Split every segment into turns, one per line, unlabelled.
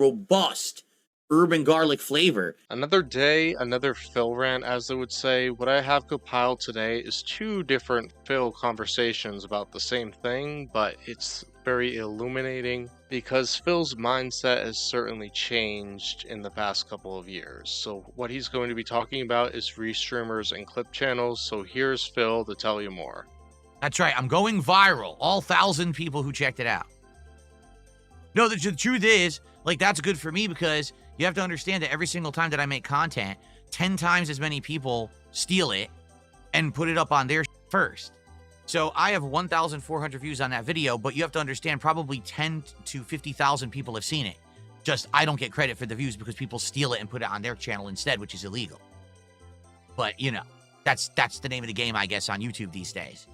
robust urban garlic flavor.
Another day, another Phil rant, as they would say. What I have compiled today is two different Phil conversations about the same thing, but it's very illuminating because Phil's mindset has certainly changed in the past couple of years. So what he's going to be talking about is restreamers and clip channels. So here's Phil to tell you more.
That's right. I'm going viral. All 1,000 people who checked it out. No, the truth is, like, that's good for me because you have to understand that every single time that I make content, 10 times as many people steal it and put it up on their first. So I have 1,400 views on that video, but you have to understand probably 10 to 50,000 people have seen it. Just I don't get credit for the views because people steal it and put it on their channel instead, which is illegal. But, you know, that's the name of the game, I guess, on YouTube these days.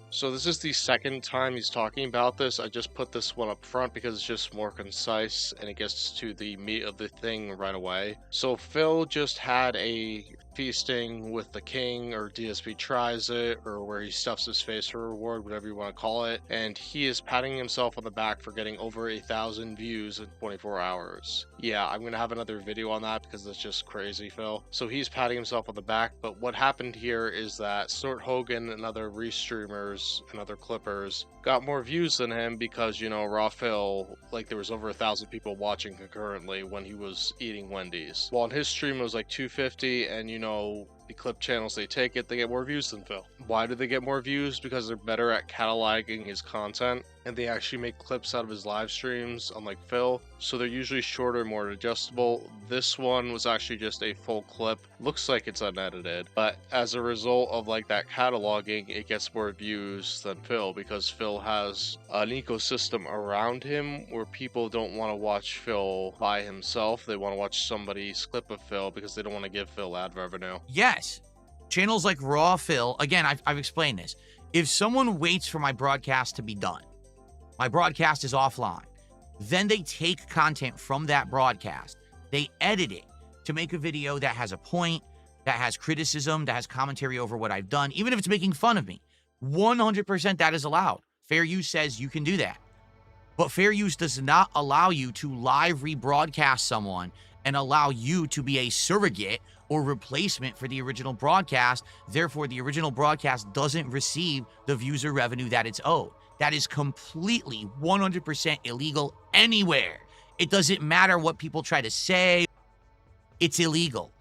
So this is the second time he's talking about this. I just put this one up front because it's just more concise and it gets to the meat of the thing right away. So Phil just had a feasting with the king, or DSP tries it, or where he stuffs his face for a reward, whatever you want to call it, and he is patting himself on the back for getting over 1,000 views in 24 hours. Yeah, I'm gonna have another video on that because it's just crazy, Phil. So he's patting himself on the back, but what happened here is that Snort Hogan and other restreamers and other clippers got more views than him because, you know, RawPhil, like, there was over 1,000 people watching concurrently when he was eating Wendy's. While on his stream it was like 250, and you know, the clip channels, they get more views than Phil. Why do they get more views? Because they're better at cataloging his content, and they actually make clips out of his live streams, unlike Phil. So they're usually shorter, more adjustable. This one was actually just a full clip. Looks like it's unedited, but as a result of like that cataloging, it gets more views than Phil because Phil has an ecosystem around him where people don't want to watch Phil by himself. They want to watch somebody's clip of Phil because they don't want to give Phil ad revenue.
Yes. Channels like RawPhil, again, I've explained this. If someone waits for my broadcast to be done, my broadcast is offline, then they take content from that broadcast, they edit it to make a video that has a point, that has criticism, that has commentary over what I've done, even if it's making fun of me. 100% that is allowed. Fair use says you can do that. But fair use does not allow you to live rebroadcast someone and allow you to be a surrogate or replacement for the original broadcast. Therefore, the original broadcast doesn't receive the views or revenue that it's owed. That is completely 100% illegal anywhere. It doesn't matter what people try to say. It's illegal.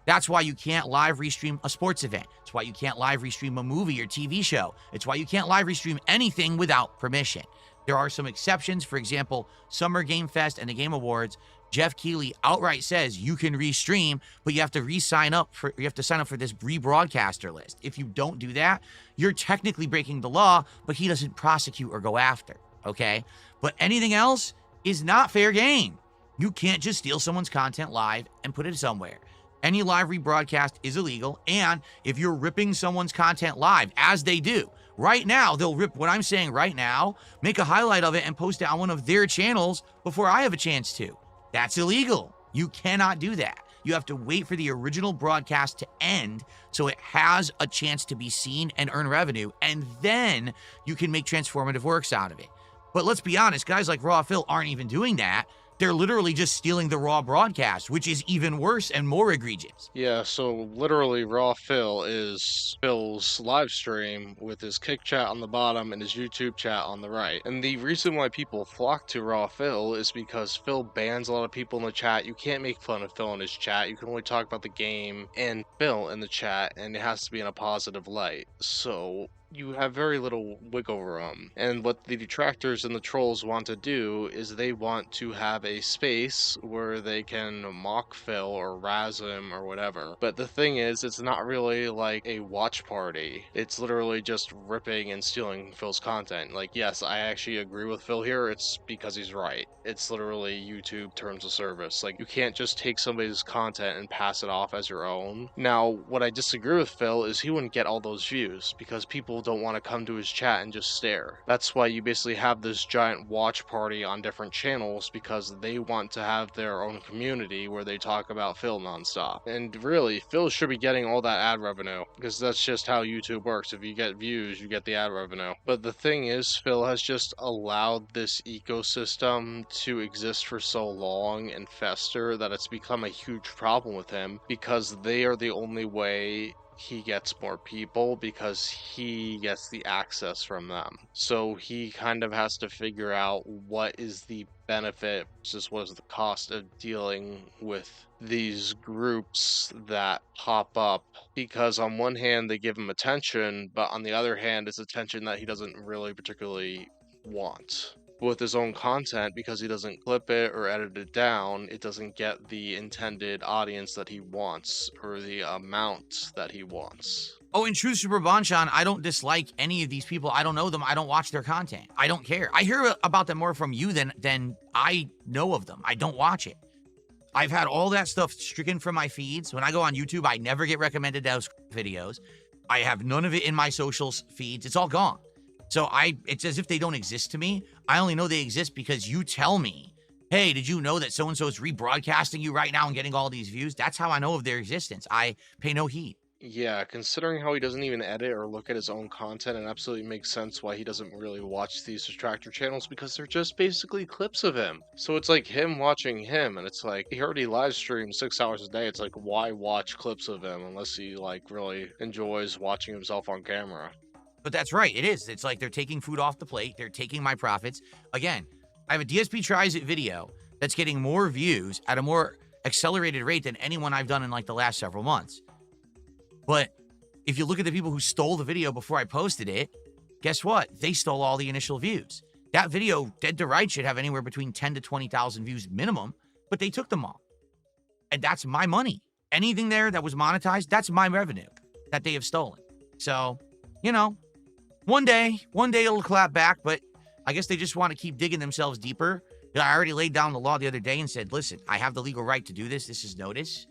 That's why you can't live restream a sports event. It's why you can't live restream a movie or TV show. It's why you can't live restream anything without permission. There are some exceptions. For example, Summer Game Fest and the Game Awards, Jeff Keighley outright says you can restream, but you have to sign up for this rebroadcaster list. If you don't do that, you're technically breaking the law, but he doesn't prosecute or go after, okay? But anything else is not fair game. You can't just steal someone's content live and put it somewhere. Any live rebroadcast is illegal, and if you're ripping someone's content live, as they do, right now, they'll rip what I'm saying right now, make a highlight of it, and post it on one of their channels before I have a chance to. That's illegal. You cannot do that. You have to wait for the original broadcast to end so it has a chance to be seen and earn revenue, and then you can make transformative works out of it. But let's be honest, guys like RawPhil aren't even doing that. They're literally just stealing the raw broadcast, which is even worse and more egregious.
Yeah, so literally RawPhil is Phil's live stream with his kick chat on the bottom and his YouTube chat on the right. And the reason why people flock to RawPhil is because Phil bans a lot of people in the chat. You can't make fun of Phil in his chat. You can only talk about the game and Phil in the chat, and it has to be in a positive light. So you have very little wiggle room. And what the detractors and the trolls want to do is they want to have a space where they can mock Phil or razz him or whatever. But the thing is, it's not really like a watch party. It's literally just ripping and stealing Phil's content. Like, yes, I actually agree with Phil here. It's because he's right. It's literally YouTube terms of service. Like, you can't just take somebody's content and pass it off as your own. Now, what I disagree with Phil is he wouldn't get all those views because people don't want to come to his chat and just stare. That's why you basically have this giant watch party on different channels, because they want to have their own community where they talk about Phil nonstop. And really, Phil should be getting all that ad revenue, because that's just how YouTube works. If you get views, you get the ad revenue. But the thing is, Phil has just allowed this ecosystem to exist for so long and fester that it's become a huge problem with him, because they are the only way he gets more people, because he gets the access from them. So he kind of has to figure out what is the benefit versus what is the cost of dealing with these groups that pop up, because on one hand they give him attention, but on the other hand it's attention that he doesn't really particularly want. With his own content, because he doesn't clip it or edit it down, it doesn't get the intended audience that he wants, or the amount that he wants.
Oh, in true Super Bonchan, I don't dislike any of these people. I don't know them. I don't watch their content. I don't care. I hear about them more from you than I know of them. I don't watch it. I've had all that stuff stricken from my feeds. When I go on YouTube, I never get recommended those videos. I have none of it in my socials feeds. It's all gone. So it's as if they don't exist to me. I only know they exist because you tell me, hey, did you know that so-and-so is rebroadcasting you right now and getting all these views? That's how I know of their existence. I pay no heed.
Yeah, considering how he doesn't even edit or look at his own content, it absolutely makes sense why he doesn't really watch these distractor channels, because they're just basically clips of him. So it's like him watching him, and it's like, he already live streams 6 hours a day. It's like, why watch clips of him unless he like really enjoys watching himself on camera?
But that's right. It is. It's like they're taking food off the plate. They're taking my profits. Again, I have a DSP tries it video that's getting more views at a more accelerated rate than anyone I've done in like the last several months. But if you look at the people who stole the video before I posted it, guess what? They stole all the initial views. That video, dead to right, should have anywhere between 10 to 20,000 views minimum, but they took them all. And that's my money. Anything there that was monetized, that's my revenue that they have stolen. So, you know, one day it'll clap back, but I guess they just want to keep digging themselves deeper. I already laid down the law the other day and said, listen, I have the legal right to do this. This is notice.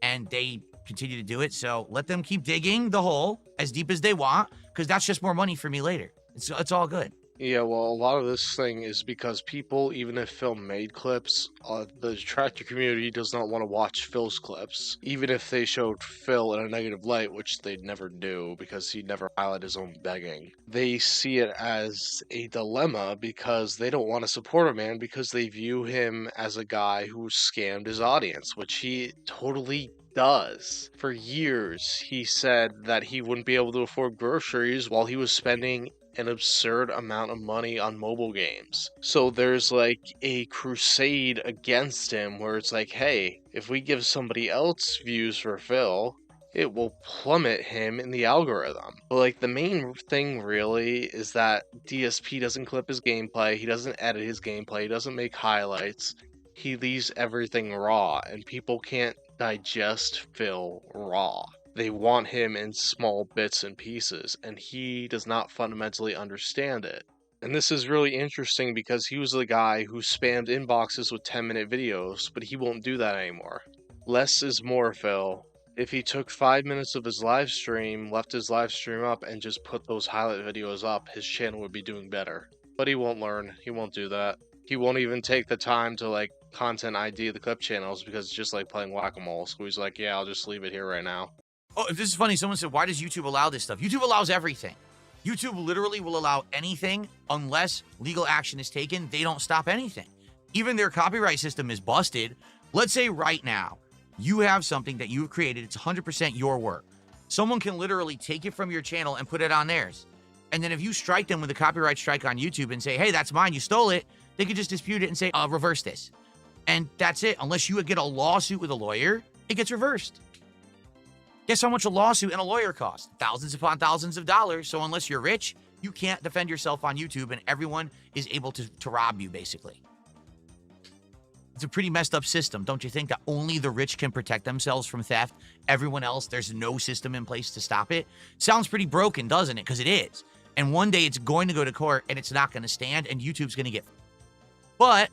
And they continue to do it. So let them keep digging the hole as deep as they want, because that's just more money for me later. It's all good.
Yeah, well, a lot of this thing is because people, even if Phil made clips, the distractor community does not want to watch Phil's clips. Even if they showed Phil in a negative light, which they'd never do because he never highlighted his own begging. They see it as a dilemma because they don't want to support a man, because they view him as a guy who scammed his audience, which he totally does. For years, he said that he wouldn't be able to afford groceries while he was spending an absurd amount of money on mobile games. So there's like a crusade against him where it's like, hey, if we give somebody else views for Phil, it will plummet him in the algorithm. But like, the main thing really is that DSP doesn't clip his gameplay, he doesn't edit his gameplay, he doesn't make highlights, he leaves everything raw, and people can't digest Phil raw. They want him in small bits and pieces, and he does not fundamentally understand it. And this is really interesting because he was the guy who spammed inboxes with 10-minute videos, but he won't do that anymore. Less is more, Phil. If he took 5 minutes of his live stream, left his live stream up, and just put those highlight videos up, his channel would be doing better. But he won't learn. He won't do that. He won't even take the time to like content ID the clip channels, because it's just like playing whack-a-mole. So he's like, yeah, I'll just leave it here right now.
Oh, if this is funny, someone said, why does YouTube allow this stuff? YouTube allows everything. YouTube literally will allow anything unless legal action is taken. They don't stop anything. Even their copyright system is busted. Let's say right now, you have something that you've created. It's 100% your work. Someone can literally take it from your channel and put it on theirs. And then if you strike them with a copyright strike on YouTube and say, hey, that's mine, you stole it, they could just dispute it and say, reverse this. And that's it. Unless you get a lawsuit with a lawyer, it gets reversed. Guess how much a lawsuit and a lawyer cost? Thousands upon thousands of dollars. So unless you're rich, you can't defend yourself on YouTube, and everyone is able to rob you, basically. It's a pretty messed up system, don't you think? That only the rich can protect themselves from theft. Everyone else, there's no system in place to stop it. Sounds pretty broken, doesn't it? Because it is. And one day it's going to go to court, and it's not going to stand, and YouTube's going to get... But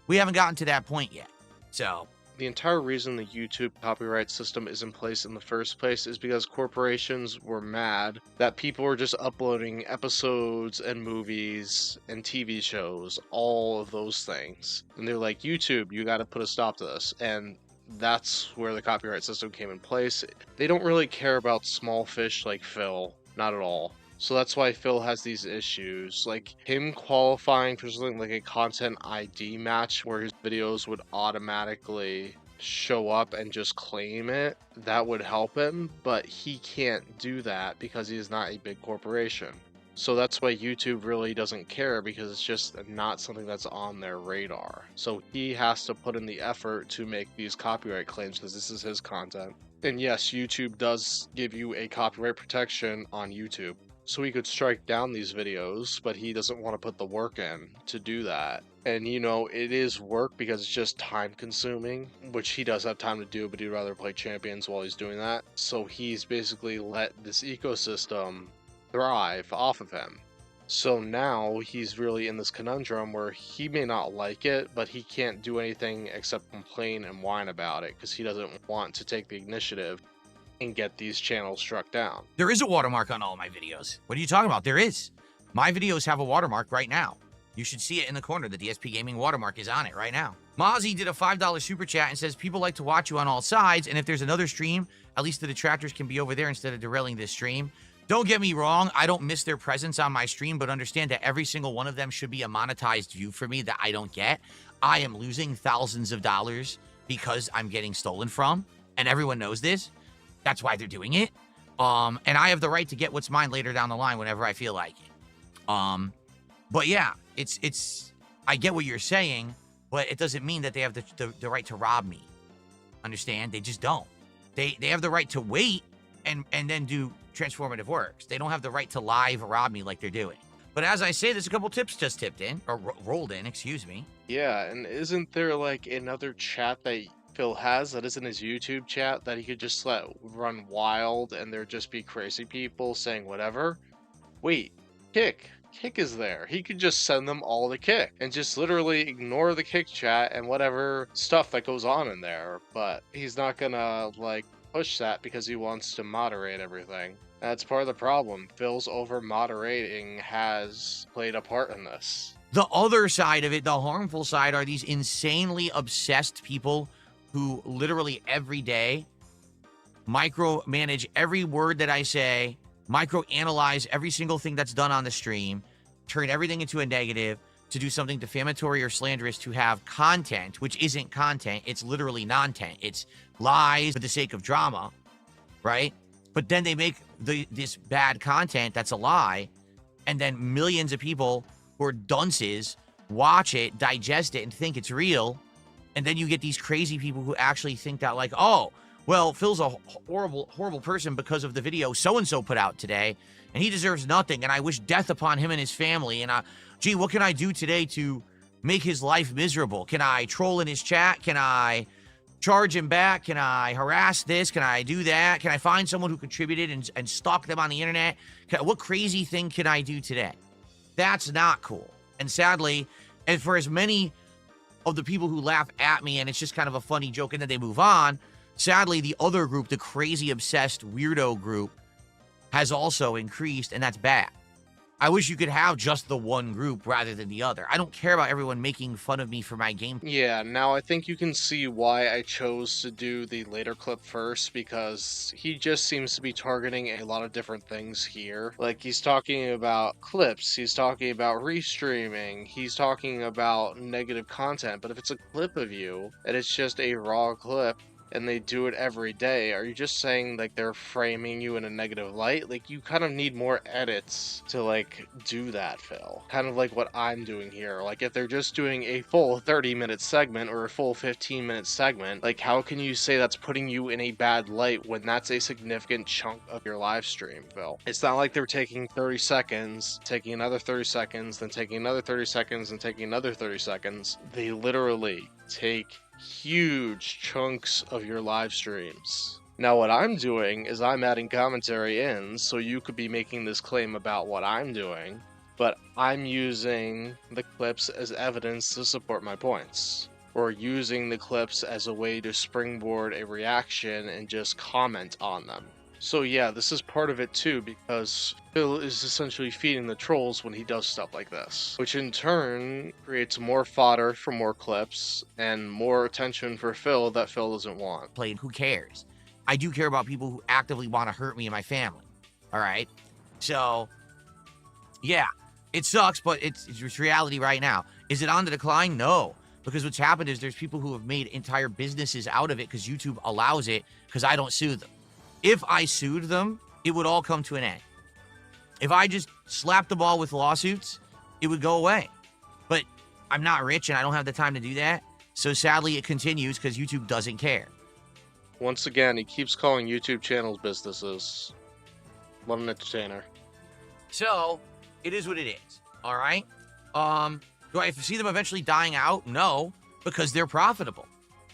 we haven't gotten to that point yet. So...
The entire reason the YouTube copyright system is in place in the first place is because corporations were mad that people were just uploading episodes and movies and TV shows, all of those things. And they're like, YouTube, you gotta put a stop to this. And that's where the copyright system came in place. They don't really care about small fish like Phil, not at all. So that's why Phil has these issues, like him qualifying for something like a content ID match where his videos would automatically show up and just claim it. That would help him, but he can't do that because he is not a big corporation. So that's why YouTube really doesn't care, because it's just not something that's on their radar. So he has to put in the effort to make these copyright claims because this is his content. And yes, YouTube does give you a copyright protection on YouTube. So he could strike down these videos, but he doesn't want to put the work in to do that. And you know, it is work because it's just time consuming, which he does have time to do, but he'd rather play Champions while he's doing that. So he's basically let this ecosystem thrive off of him. So now he's really in this conundrum where he may not like it, but he can't do anything except complain and whine about it because he doesn't want to take the initiative and get these channels struck down.
There is a watermark on all my videos. What are you talking about? There is. My videos have a watermark right now. You should see it in the corner. The DSPgaming watermark is on it right now. Mozzie did a $5 super chat and says, people like to watch you on all sides, and if there's another stream, at least the detractors can be over there instead of derailing this stream. Don't get me wrong, I don't miss their presence on my stream, but understand that every single one of them should be a monetized view for me that I don't get. I am losing thousands of dollars because I'm getting stolen from, and everyone knows this. That's why they're doing it. And I have the right to get what's mine later down the line whenever I feel like it. But yeah, I get what you're saying, but it doesn't mean that they have the right to rob me. Understand? They just don't. They have the right to wait and then do transformative works. They don't have the right to live rob me like they're doing. But as I say, there's a couple tips just tipped in, or rolled in, excuse me.
Yeah, and isn't there like another chat that Phil has that isn't his YouTube chat that he could just let run wild and there just be crazy people saying whatever? Wait, Kick is there. He could just send them all the Kick and just literally ignore the Kick chat and whatever stuff that goes on in there. But he's not gonna like push that because he wants to moderate everything. That's part of the problem. Phil's over moderating has played a part in this.
The other side of it, the harmful side, are these insanely obsessed people who literally every day micromanage every word that I say, microanalyze every single thing that's done on the stream, turn everything into a negative, to do something defamatory or slanderous, to have content, which isn't content, it's literally nontent. It's lies for the sake of drama, right? But then they make this bad content that's a lie, and then millions of people who are dunces watch it, digest it, and think it's real. And then you get these crazy people who actually think that, like, oh, well, Phil's a horrible person because of the video so-and-so put out today, and he deserves nothing, and I wish death upon him and his family, and gee, what can I do today to make his life miserable? Can I troll in his chat? Can I charge him back? Can I harass this? Can I do that? Can I find someone who contributed and stalk them on the internet? What crazy thing can I do today? That's not cool. And sadly, and for as many of the people who laugh at me and it's just kind of a funny joke and then they move on, sadly, the other group, the crazy obsessed weirdo group, has also increased, and that's bad. I wish you could have just the one group rather than the other. I don't care about everyone making fun of me for my game.
Yeah, now I think you can see why I chose to do the later clip first, because he just seems to be targeting a lot of different things here. Like, he's talking about clips, he's talking about restreaming, he's talking about negative content, but if it's a clip of you, and it's just a raw clip, and they do it every day, are you just saying like they're framing you in a negative light? Like, you kind of need more edits to like do that, Phil. Kind of like what I'm doing here. Like, if they're just doing a full 30-minute segment or a full 15-minute segment, like, how can you say that's putting you in a bad light when that's a significant chunk of your live stream, Phil? It's not like they're taking 30 seconds, taking another 30 seconds, then taking another 30 seconds, and taking another 30 seconds. They literally take huge chunks of your live streams. Now what I'm doing is I'm adding commentary in, so you could be making this claim about what I'm doing, but I'm using the clips as evidence to support my points. or using the clips as a way to springboard a reaction and just comment on them. So yeah, this is part of it too, because Phil is essentially feeding the trolls when he does stuff like this, which in turn creates more fodder for more clips and more attention for Phil that Phil doesn't want.
Played, who cares? I do care about people who actively want to hurt me and my family. All right? So, yeah, it sucks, but it's reality right now. Is it on the decline? No. Because what's happened is there's people who have made entire businesses out of it because YouTube allows it because I don't sue them. If I sued them, it would all come to an end. If I just slapped the ball with lawsuits, it would go away. But I'm not rich and I don't have the time to do that. So sadly, it continues because YouTube doesn't care.
Once again, he keeps calling YouTube channels businesses. What an entertainer.
So, it is what it is. All right? Do I see them eventually dying out? No, because they're profitable.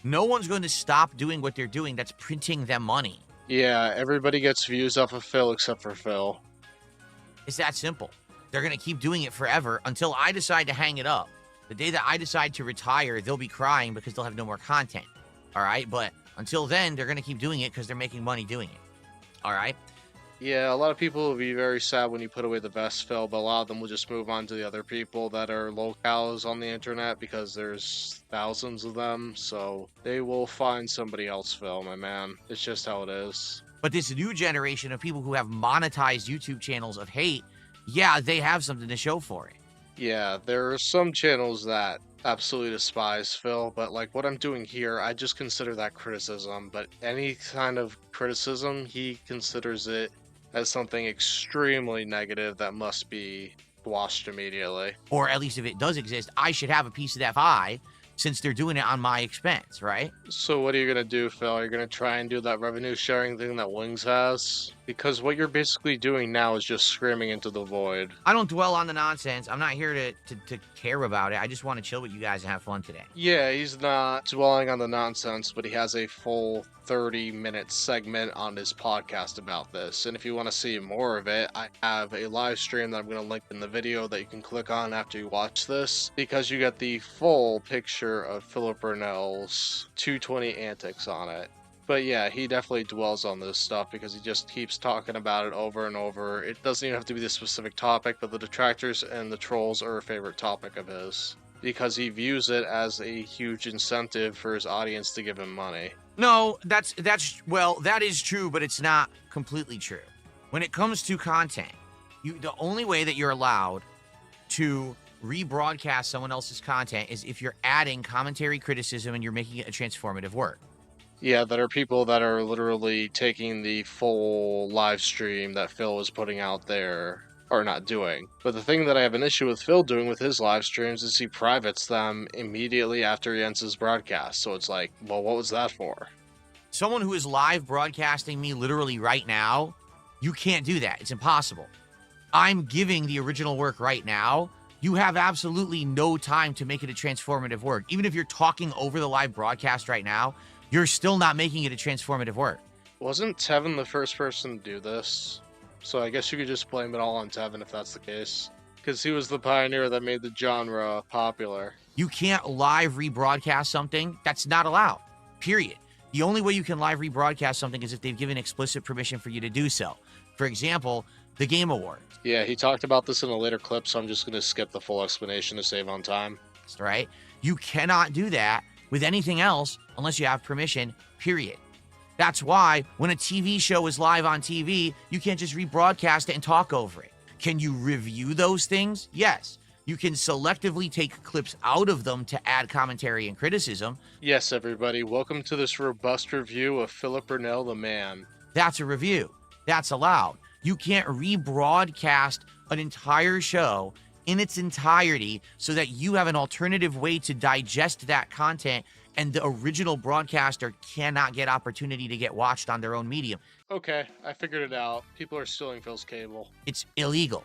No one's going to stop doing what they're doing that's printing them money.
Yeah, everybody gets views off of Phil except for Phil.
It's that simple. They're going to keep doing it forever until I decide to hang it up. The day that I decide to retire, they'll be crying because they'll have no more content. All right? But until then, they're going to keep doing it because they're making money doing it. All right?
Yeah, a lot of people will be very sad when you put away the best Phil, but a lot of them will just move on to the other people that are lolcows on the internet because there's thousands of them, so they will find somebody else, Phil, my man. It's just how it is.
But this new generation of people who have monetized YouTube channels of hate, yeah, they have something to show for it.
Yeah, there are some channels that absolutely despise Phil, but like what I'm doing here, I just consider that criticism, but any kind of criticism, he considers it as something extremely negative that must be squashed immediately.
Or at least if it does exist, I should have a piece of that pie since they're doing it on my expense, right?
So what are you going to do, Phil? You're going to try and do that revenue sharing thing that Wings has? Because what you're basically doing now is just screaming into the void.
I don't dwell on the nonsense. I'm not here to care about it. I just want to chill with you guys and have fun today.
Yeah, he's not dwelling on the nonsense, but he has a full 30-minute segment on his podcast about this. And if you want to see more of it, I have a live stream that I'm going to link in the video that you can click on after you watch this, because you get the full picture of Philip Burnell's 220 antics on it. But yeah, he definitely dwells on this stuff because he just keeps talking about it over and over. It doesn't even have to be the specific topic, but the detractors and the trolls are a favorite topic of his, because he views it as a huge incentive for his audience to give him money.
No, well, that is true, but it's not completely true. When it comes to content, the only way that you're allowed to rebroadcast someone else's content is if you're adding commentary, criticism, and you're making it a transformative work.
Yeah, there are people that are literally taking the full live stream that Phil was putting out there, or not doing. But the thing that I have an issue with Phil doing with his live streams is he privates them immediately after he ends his broadcast. So it's like, well, what was that for?
Someone who is live broadcasting me literally right now, you can't do that. It's impossible. I'm giving the original work right now. You have absolutely no time to make it a transformative work. Even if you're talking over the live broadcast right now, you're still not making it a transformative work.
Wasn't Tevin the first person to do this? So I guess you could just blame it all on Tevin if that's the case. Because he was the pioneer that made the genre popular.
You can't live rebroadcast something. That's not allowed. Period. The only way you can live rebroadcast something is if they've given explicit permission for you to do so. For example, the Game Awards.
Yeah, he talked about this in a later clip, so I'm just going to skip the full explanation to save on time.
Right? You cannot do that with anything else unless you have permission, period. That's why when a TV show is live on TV, you can't just rebroadcast it and talk over it. Can you review those things? Yes. You can selectively take clips out of them to add commentary and criticism.
Yes, everybody, welcome to this robust review of Philip Burnell, the man.
That's a review. That's allowed. You can't rebroadcast an entire show in its entirety so that you have an alternative way to digest that content and the original broadcaster cannot get opportunity to get watched on their own medium.
Okay, I figured it out. People are stealing Phil's cable.
It's illegal.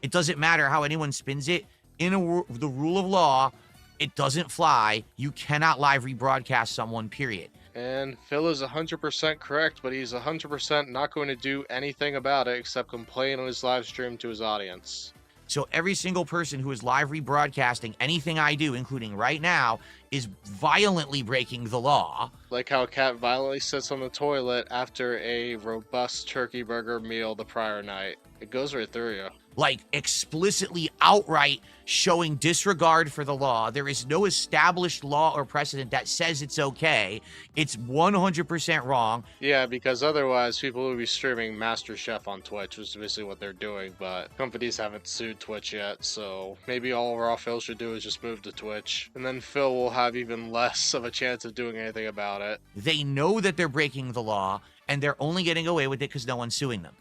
It doesn't matter how anyone spins it. In the rule of law, it doesn't fly. You cannot live rebroadcast someone, period.
And Phil is 100% correct, but he's 100% not going to do anything about it except complain on his live stream to his audience.
So every single person who is live rebroadcasting anything I do, including right now, is violently breaking the law.
Like how a cat violently sits on the toilet after a robust turkey burger meal the prior night. It goes right through you.
Like explicitly outright showing disregard for the law. There is no established law or precedent that says it's okay. It's 100% wrong.
Yeah, because otherwise people would be streaming MasterChef on Twitch, which is basically what they're doing, but companies haven't sued Twitch yet, so maybe all RawPhil should do is just move to Twitch, and then Phil will have even less of a chance of doing anything about it.
They know that they're breaking the law, and they're only getting away with it because no one's suing them.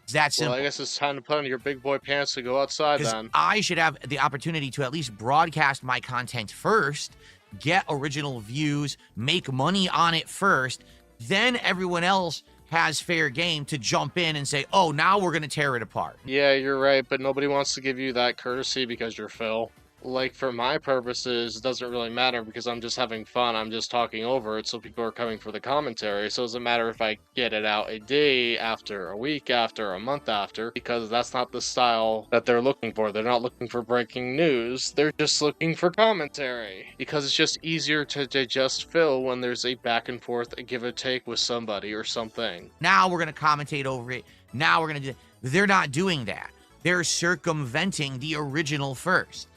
It's that simple.
Well, I guess it's time to put on your big boy pants to go outside then.
I should have the opportunity to at least broadcast my content first, get original views, make money on it first, then everyone else has fair game to jump in and say, oh, now we're going to tear it apart.
Yeah, you're right, but nobody wants to give you that courtesy because you're Phil. Like, for my purposes, it doesn't really matter because I'm just having fun. I'm just talking over it, so people are coming for the commentary. So it doesn't matter if I get it out a day after, a week after, a month after, because that's not the style that they're looking for. They're not looking for breaking news. They're just looking for commentary. Because it's just easier to digest Phil when there's a back and forth, a give or take with somebody or something.
Now we're going to commentate over it. Now we're going to do... They're not doing that. They're circumventing the original first.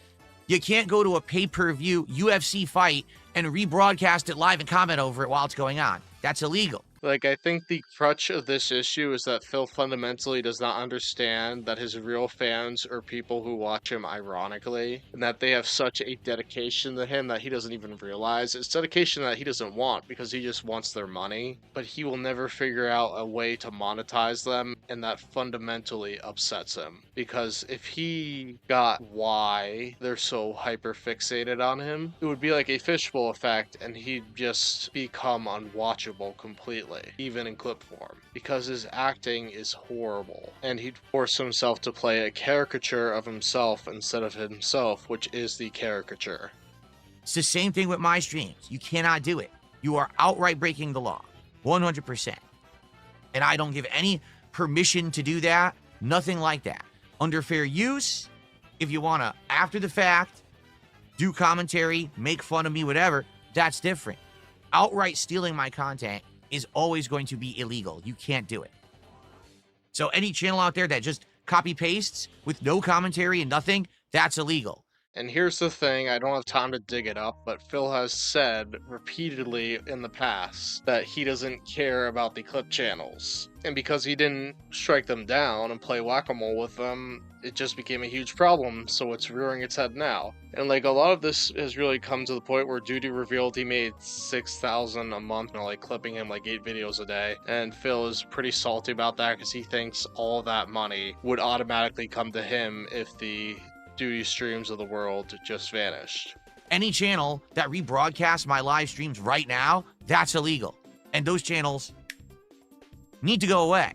You can't go to a pay-per-view UFC fight and rebroadcast it live and comment over it while it's going on. That's illegal.
Like, I think the crutch of this issue is that Phil fundamentally does not understand that his real fans are people who watch him ironically, and that they have such a dedication to him that he doesn't even realize. It's dedication that he doesn't want because he just wants their money, but he will never figure out a way to monetize them, and that fundamentally upsets him. Because if he got why they're so hyper-fixated on him, it would be like a fishbowl effect, and he'd just become unwatchable completely. Even in clip form, because his acting is horrible, and he'd force himself to play a caricature of himself instead of himself, which is the caricature.
It's the same thing with my streams. You cannot do it. You are outright breaking the law, 100%. And I don't give any permission to do that, nothing like that. Under fair use, if you want to, after the fact, do commentary, make fun of me, whatever, that's different. Outright stealing my content is always going to be illegal. You can't do it. So any channel out there that just copy pastes with no commentary and nothing, that's illegal.
And here's the thing, I don't have time to dig it up, but Phil has said repeatedly in the past that he doesn't care about the clip channels. And because he didn't strike them down and play whack-a-mole with them, it just became a huge problem, so it's rearing its head now. And like, a lot of this has really come to the point where Duty revealed he made $6,000 a month, like clipping him like 8 videos a day. And Phil is pretty salty about that because he thinks all that money would automatically come to him if the Duty streams of the world just vanished.
Any channel that rebroadcasts my live streams right now, that's illegal. And those channels need to go away.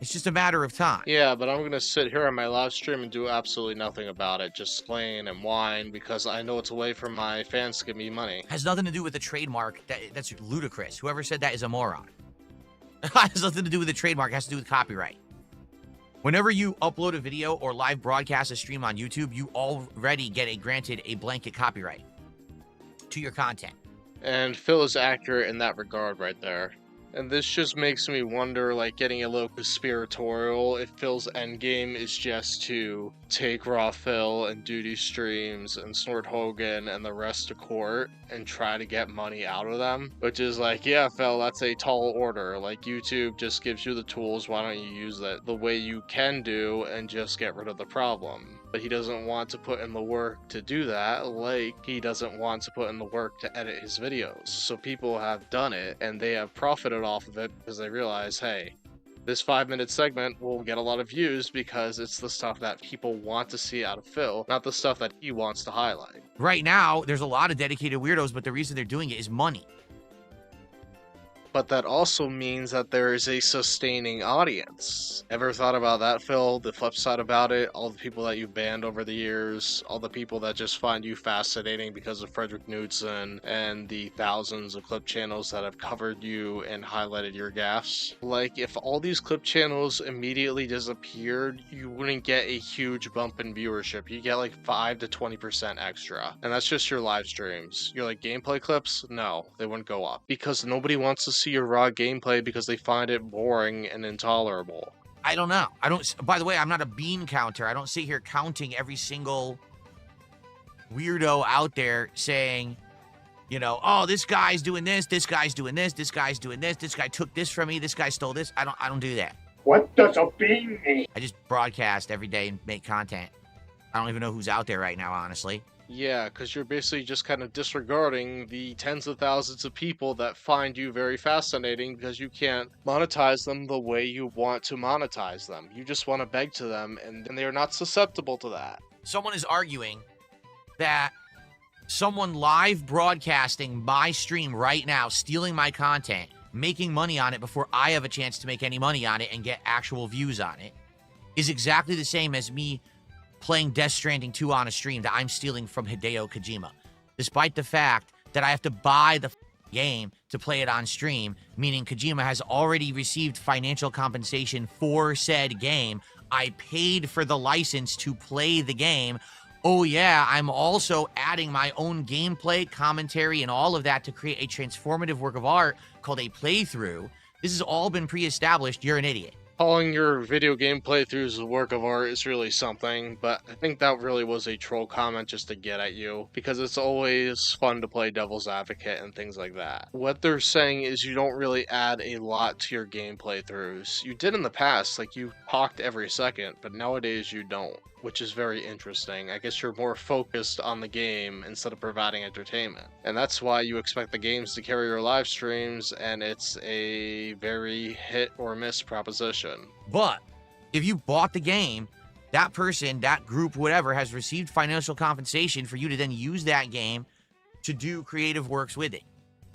It's just a matter of time.
Yeah, but I'm gonna sit here on my live stream and do absolutely nothing about it. Just explain and whine because I know it's a way for my fans to give me money.
Has nothing to do with the trademark. That's ludicrous. Whoever said that is a moron. It has nothing to do with the trademark. It has to do with copyright. Whenever you upload a video or live broadcast a stream on YouTube, you already get granted a blanket copyright to your content.
And Phil is accurate in that regard right there. And this just makes me wonder, like, getting a little conspiratorial, if Phil's endgame is just to take RawPhil and Duty streams and Snort Hogan and the rest to court and try to get money out of them. Which is like, yeah, Phil, that's a tall order. Like, YouTube just gives you the tools, why don't you use that the way you can do and just get rid of the problem? But he doesn't want to put in the work to do that, like he doesn't want to put in the work to edit his videos. So people have done it, and they have profited off of it because they realize, hey, this 5-minute segment will get a lot of views because it's the stuff that people want to see out of Phil, not the stuff that he wants to highlight.
Right now, there's a lot of dedicated weirdos, but the reason they're doing it is money.
But that also means that there is a sustaining audience. Ever thought about that, Phil? The flip side about it, all the people that you've banned over the years, all the people that just find you fascinating because of Frederick Knudsen, and the thousands of clip channels that have covered you and highlighted your gaffes. Like, if all these clip channels immediately disappeared, you wouldn't get a huge bump in viewership. You get like 5 to 20% extra. And that's just your live streams. Your like gameplay clips, no, they wouldn't go up. Because nobody wants to see your raw gameplay because they find it boring and intolerable.
I don't know. By the way, I'm not a bean counter. I don't sit here counting every single weirdo out there saying, you know, oh, this guy's doing this, this guy's doing this, this guy's doing this, this guy took this from me, this guy stole this. I don't do that.
What does a bean mean?
I just broadcast every day and make content. I don't even know who's out there right now, honestly.
Yeah, because you're basically just kind of disregarding the tens of thousands of people that find you very fascinating because you can't monetize them the way you want to monetize them. You just want to beg to them, and they are not susceptible to that.
Someone is arguing that someone live broadcasting my stream right now, stealing my content, making money on it before I have a chance to make any money on it and get actual views on it, is exactly the same as me playing Death Stranding 2 on a stream that I'm stealing from Hideo Kojima, despite the fact that I have to buy the game to play it on stream, meaning Kojima has already received financial compensation for said game. I paid for the license to play the game. Oh yeah, I'm also adding my own gameplay, commentary, and all of that to create a transformative work of art called a playthrough. This has all been pre-established. You're an idiot.
Calling your video game playthroughs a work of art is really something, but I think that really was a troll comment just to get at you, because it's always fun to play devil's advocate and things like that. What they're saying is you don't really add a lot to your game playthroughs. You did in the past, like you talked every second, but nowadays you don't, which is very interesting. I guess you're more focused on the game instead of providing entertainment. And that's why you expect the games to carry your live streams, and it's a very hit or miss proposition.
But if you bought the game, that person, that group, whatever, has received financial compensation for you to then use that game to do creative works with it.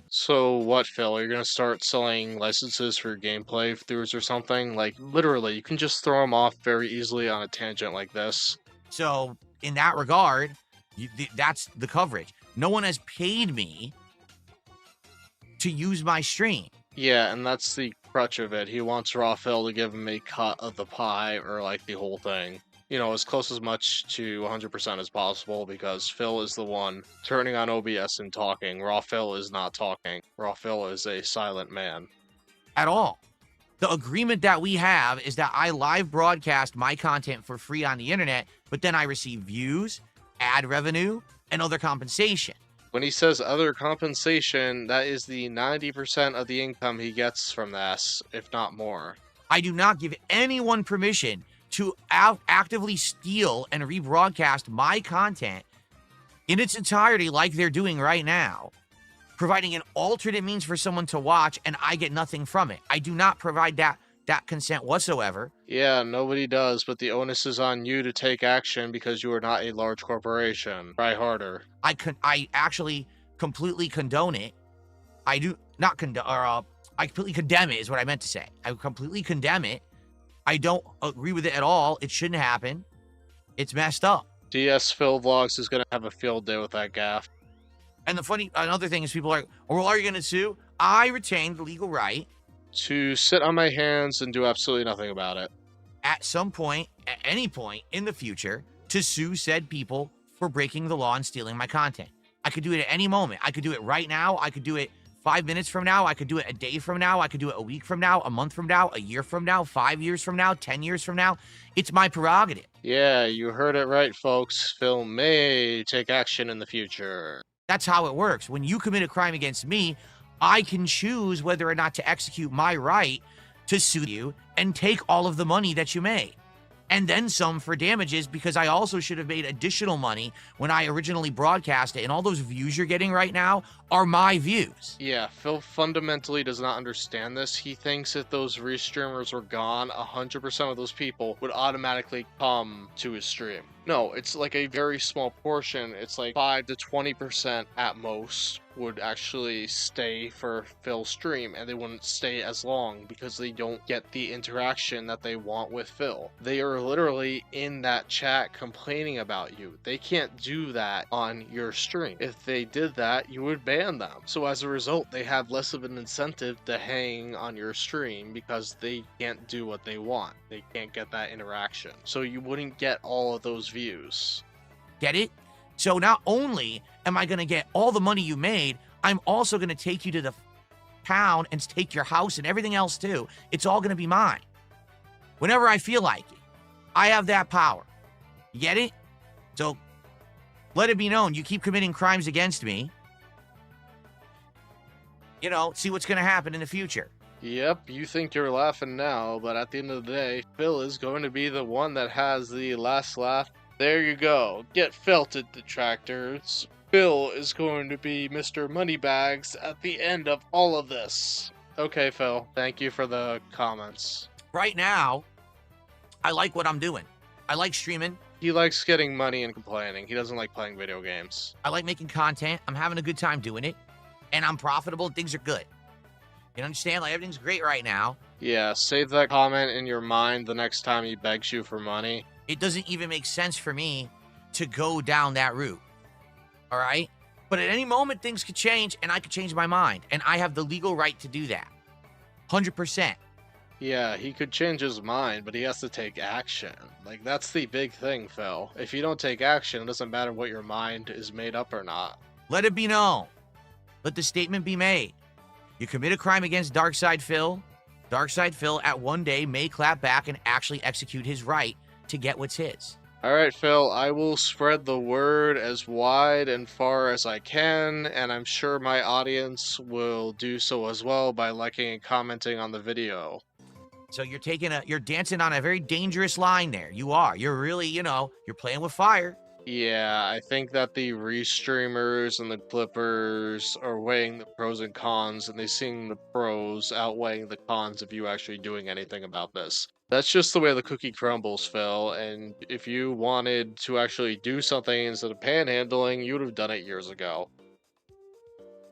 So what, Phil? You're gonna start selling licenses for your gameplay throughs or something? Like, literally, you can just throw them off very easily on a tangent like this.
So in that regard, that's the coverage. No one has paid me to use my stream.
Yeah, and that's the crutch of it. He wants RawPhil to give him a cut of the pie, or like the whole thing. You know, as close as much to 100% as possible, because Phil is the one turning on OBS and talking. RawPhil is not talking. RawPhil is a silent man.
At all. The agreement that we have is that I live broadcast my content for free on the internet, but then I receive views, ad revenue, and other compensation.
When he says other compensation, that is the 90% of the income he gets from this, if not more.
I do not give anyone permission to actively steal and rebroadcast my content in its entirety like they're doing right now, providing an alternate means for someone to watch, and I get nothing from it. I do not provide that consent whatsoever.
Yeah, nobody does, but the onus is on you to take action because you are not a large corporation. Try harder.
I actually completely condone it. I do not condone, or I completely condemn it is what I meant to say. I completely condemn it. I don't agree with it at all. It shouldn't happen. It's messed up.
DS Phil Vlogs is going to have a field day with that gaff.
And another thing is people are like, oh, well, are you going to sue? I retain the legal right
to sit on my hands and do absolutely nothing about it.
At some point, at any point in the future, to sue said people for breaking the law and stealing my content. I could do it at any moment. I could do it right now. I could do it 5 minutes from now. I could do it a day from now. I could do it a week from now, a month from now, a year from now, 5 years from now, 10 years from now. It's my prerogative.
Yeah, you heard it right, folks. Phil may take action in the future.
That's how it works. When you commit a crime against me, I can choose whether or not to execute my right to sue you and take all of the money that you made. And then some for damages, because I also should have made additional money when I originally broadcast it. And all those views you're getting right now are my views.
Yeah, Phil fundamentally does not understand this. He thinks if those restreamers were gone, 100% of those people would automatically come to his stream. No, it's like a very small portion. It's like 5 to 20% at most would actually stay for Phil's stream, and they wouldn't stay as long because they don't get the interaction that they want with Phil. They are literally in that chat complaining about you. They can't do that on your stream. If they did that, you would ban them. So as a result, they have less of an incentive to hang on your stream because they can't do what they want. They can't get that interaction. So you wouldn't get all of those views.
Get it? So not only am I going to get all the money you made, I'm also going to take you to the town and take your house and everything else too. It's all going to be mine. Whenever I feel like it. I have that power. You get it? So let it be known, you keep committing crimes against me. You know, see what's going to happen in the future.
Yep, you think you're laughing now, but at the end of the day, Phil is going to be the one that has the last laugh. There you go. Get felted, detractors. Phil is going to be Mr. Moneybags at the end of all of this. Okay, Phil. Thank you for the comments.
Right now, I like what I'm doing. I like streaming.
He likes getting money and complaining. He doesn't like playing video games.
I like making content. I'm having a good time doing it. And I'm profitable. Things are good. You understand? Like, everything's great right now.
Yeah, save that comment in your mind the next time he begs you for money.
It doesn't even make sense for me to go down that route. All right? But at any moment, things could change, and I could change my mind. And I have the legal right to do that. 100%.
Yeah, he could change his mind, but he has to take action. Like, that's the big thing, Phil. If you don't take action, it doesn't matter what your mind is made up or not.
Let it be known. Let the statement be made. You commit a crime against Darkside Phil. Darkside Phil at one day may clap back and actually execute his right to get what's his.
Alright, Phil, I will spread the word as wide and far as I can, and I'm sure my audience will do so as well by liking and commenting on the video.
So you're dancing on a very dangerous line there. You are. You're really, you're playing with fire.
Yeah, I think that the restreamers and the clippers are weighing the pros and cons, and they seeing the pros outweighing the cons of you actually doing anything about this. That's just the way the cookie crumbles, Phil, and if you wanted to actually do something instead of panhandling, you would have done it years ago.